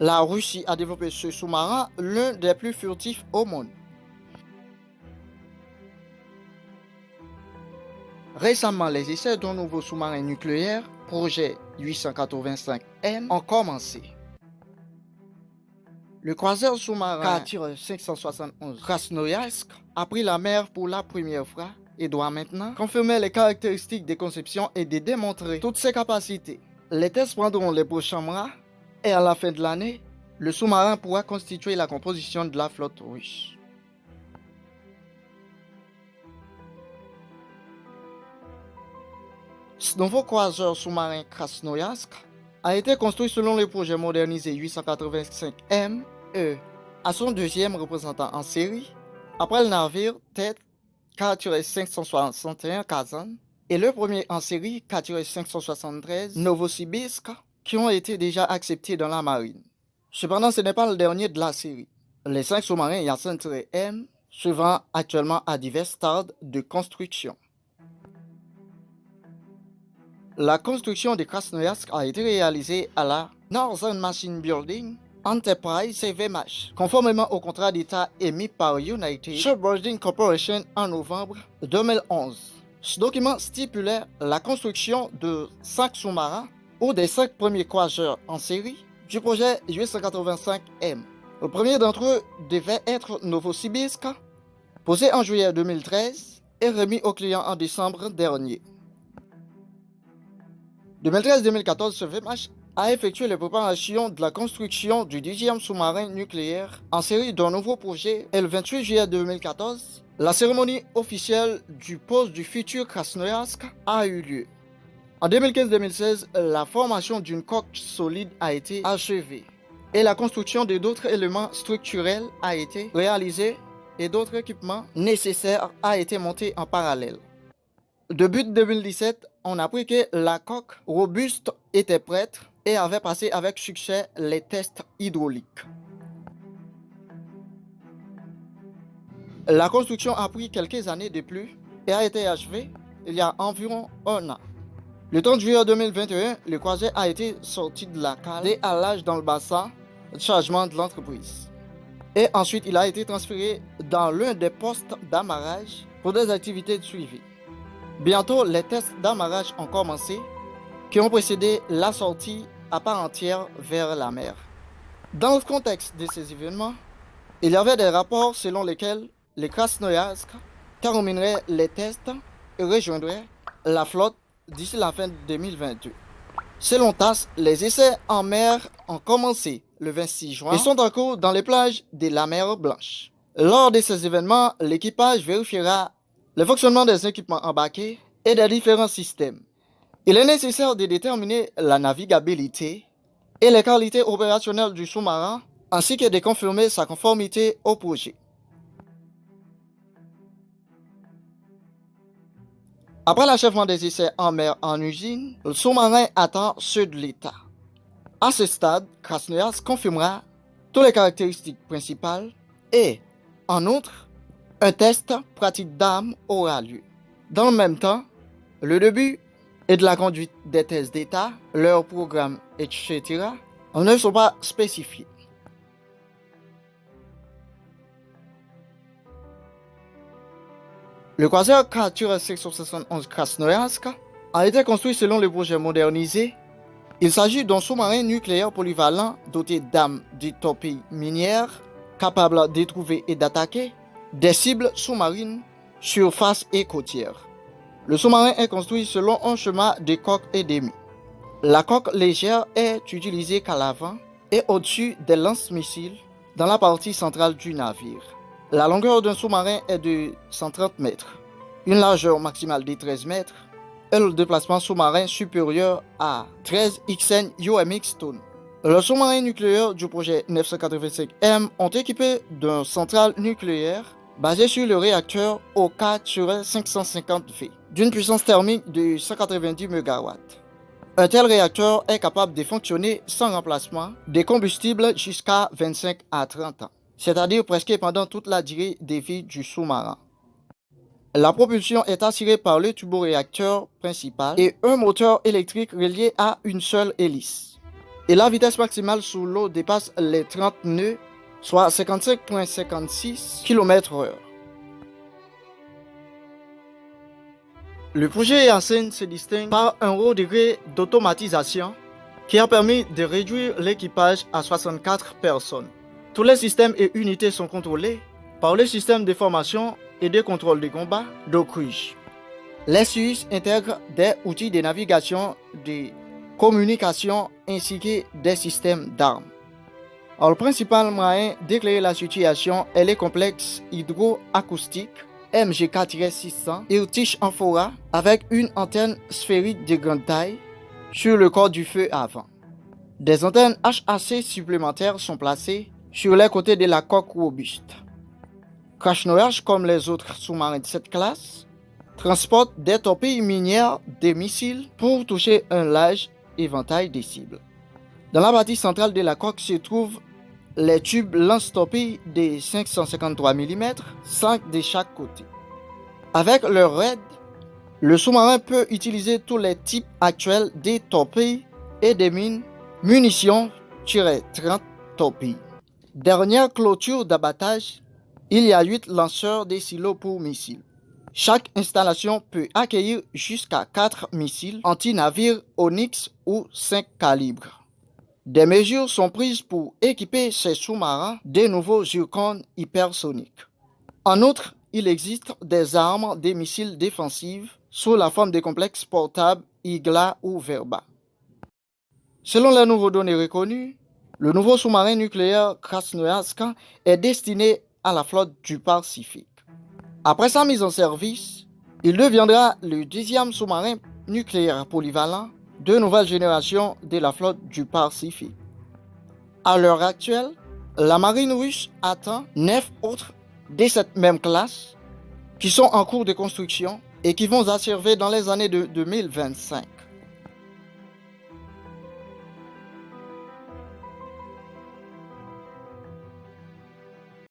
La Russie a développé ce sous-marin, l'un des plus furtifs au monde. Récemment, les essais d'un nouveau sous-marin nucléaire, projet 885M, ont commencé. Le croiseur sous-marin K-571 Krasnoyarsk a pris la mer pour la première fois et doit maintenant confirmer les caractéristiques des conceptions et de démontrer toutes ses capacités. Les tests prendront les prochains mois et à la fin de l'année, le sous-marin pourra constituer la composition de la flotte russe. Ce nouveau croiseur sous-marin Krasnoyarsk a été construit selon le projet modernisé 885M E à son deuxième représentant en série, après le navire tête K-561 Kazan et le premier en série K-573 Novosibirsk qui ont été déjà acceptés dans la marine. Cependant, ce n'est pas le dernier de la série. Les 5 sous-marins Yasen-M se vendent actuellement à divers stades de construction. La construction de Krasnoyarsk a été réalisée à la Northern Machine Building Enterprise CVMH, conformément au contrat d'État émis par United Shipbuilding Corporation en novembre 2011. Ce document stipulait la construction de 5 sous-marins ou des 5 premiers croiseurs en série du projet 885M. Le premier d'entre eux devait être Novosibirsk, posé en juillet 2013 et remis au client en décembre dernier. 2013-2014, ce VMH a effectué les préparations de la construction du 10e sous-marin nucléaire en série d'un nouveau projet et le 28 juillet 2014, la cérémonie officielle du pose du futur Krasnoyarsk a eu lieu. En 2015-2016, la formation d'une coque solide a été achevée et la construction de d'autres éléments structurels a été réalisée et d'autres équipements nécessaires a été montés en parallèle. Début 2017, on a appris que la coque robuste était prête et avait passé avec succès les tests hydrauliques. La construction a pris quelques années de plus et a été achevée il y a environ un an. Le 30 juillet 2021, le croiseur a été sorti de la cale et à l'âge dans le bassin de chargement de l'entreprise. Et ensuite, il a été transféré dans l'un des postes d'amarrage pour des activités de suivi. Bientôt, les tests d'amarrage ont commencé, qui ont précédé la sortie à part entière vers la mer. Dans le contexte de ces événements, il y avait des rapports selon lesquels les Krasnoyarsk termineraient les tests et rejoindraient la flotte d'ici la fin de 2022. Selon TASS, les essais en mer ont commencé le 26 juin et sont en cours dans les plages de la mer Blanche. Lors de ces événements, l'équipage vérifiera le fonctionnement des équipements embarqués et des différents systèmes. Il est nécessaire de déterminer la navigabilité et les qualités opérationnelles du sous-marin, ainsi que de confirmer sa conformité au projet. Après l'achèvement des essais en mer en usine, le sous-marin attend ceux de l'État. À ce stade, Krasnoyarsk confirmera toutes les caractéristiques principales et, en outre, un test pratique d'armes aura lieu. Dans le même temps, le début et de la conduite des tests d'État, leur programme, etc., ne sont pas spécifiés. Le croiseur K-571 Krasnoyarsk a été construit selon le projet modernisé. Il s'agit d'un sous-marin nucléaire polyvalent doté d'armes de torpilles minières, capable de trouver et d'attaquer des cibles sous-marines, surface et côtières. Le sous-marin est construit selon un schéma de coque et demi. La coque légère est utilisée qu'à l'avant et au-dessus des lance-missiles dans la partie centrale du navire. La longueur d'un sous-marin est de 130 mètres, une largeur maximale de 13 mètres et le déplacement sous-marin supérieur à 13 XN UMX tonnes. Les sous-marins nucléaires du projet 985M ont équipé d'une centrale nucléaire basée sur le réacteur OK-550V d'une puissance thermique de 190 MW. Un tel réacteur est capable de fonctionner sans remplacement de combustible jusqu'à 25 à 30 ans, c'est-à-dire presque pendant toute la durée de vie du sous-marin. La propulsion est assurée par le turboréacteur principal et un moteur électrique relié à une seule hélice. et la vitesse maximale sous l'eau dépasse les 30 nœuds, soit 55,56 km/h. Le projet Yasen se distingue par un haut degré d'automatisation qui a permis de réduire l'équipage à 64 personnes. Tous les systèmes et unités sont contrôlés par le système de formation et de contrôle de combat d'Okrige. Les Suisses intègrent des outils de navigation, de communication ainsi que des systèmes d'armes. Le principal moyen d'éclairer la situation est le complexe hydroacoustique MG4-600 Irtych Amphora avec une antenne sphérique de grande taille sur le corps du feu avant. Des antennes HAC supplémentaires sont placées sur les côtés de la coque robuste. Krasnoyarsk, comme les autres sous-marins de cette classe, transporte des torpilles minières, des missiles pour toucher un large éventail de cibles. Dans la partie centrale de la coque se trouvent les tubes lance-torpilles de 553 mm, 5 de chaque côté. Avec leur raid, le sous-marin peut utiliser tous les types actuels des torpilles et des mines, munitions-30 torpilles. Dernière clôture d'abattage, il y a 8 lanceurs de silos pour missiles. Chaque installation peut accueillir jusqu'à 4 missiles anti-navires Onyx ou 5 calibres. Des mesures sont prises pour équiper ces sous-marins de nouveaux Zircon hypersoniques. En outre, il existe des armes des missiles défensives sous la forme de complexes portables Igla ou Verba. Selon les nouveaux données reconnues, le nouveau sous-marin nucléaire Krasnoyarsk est destiné à la flotte du Pacifique. Après sa mise en service, il deviendra le deuxième sous-marin nucléaire polyvalent de nouvelle génération de la flotte du Pacifique. À l'heure actuelle, la marine russe attend 9 autres de cette même classe qui sont en cours de construction et qui vont servir dans les années de 2025.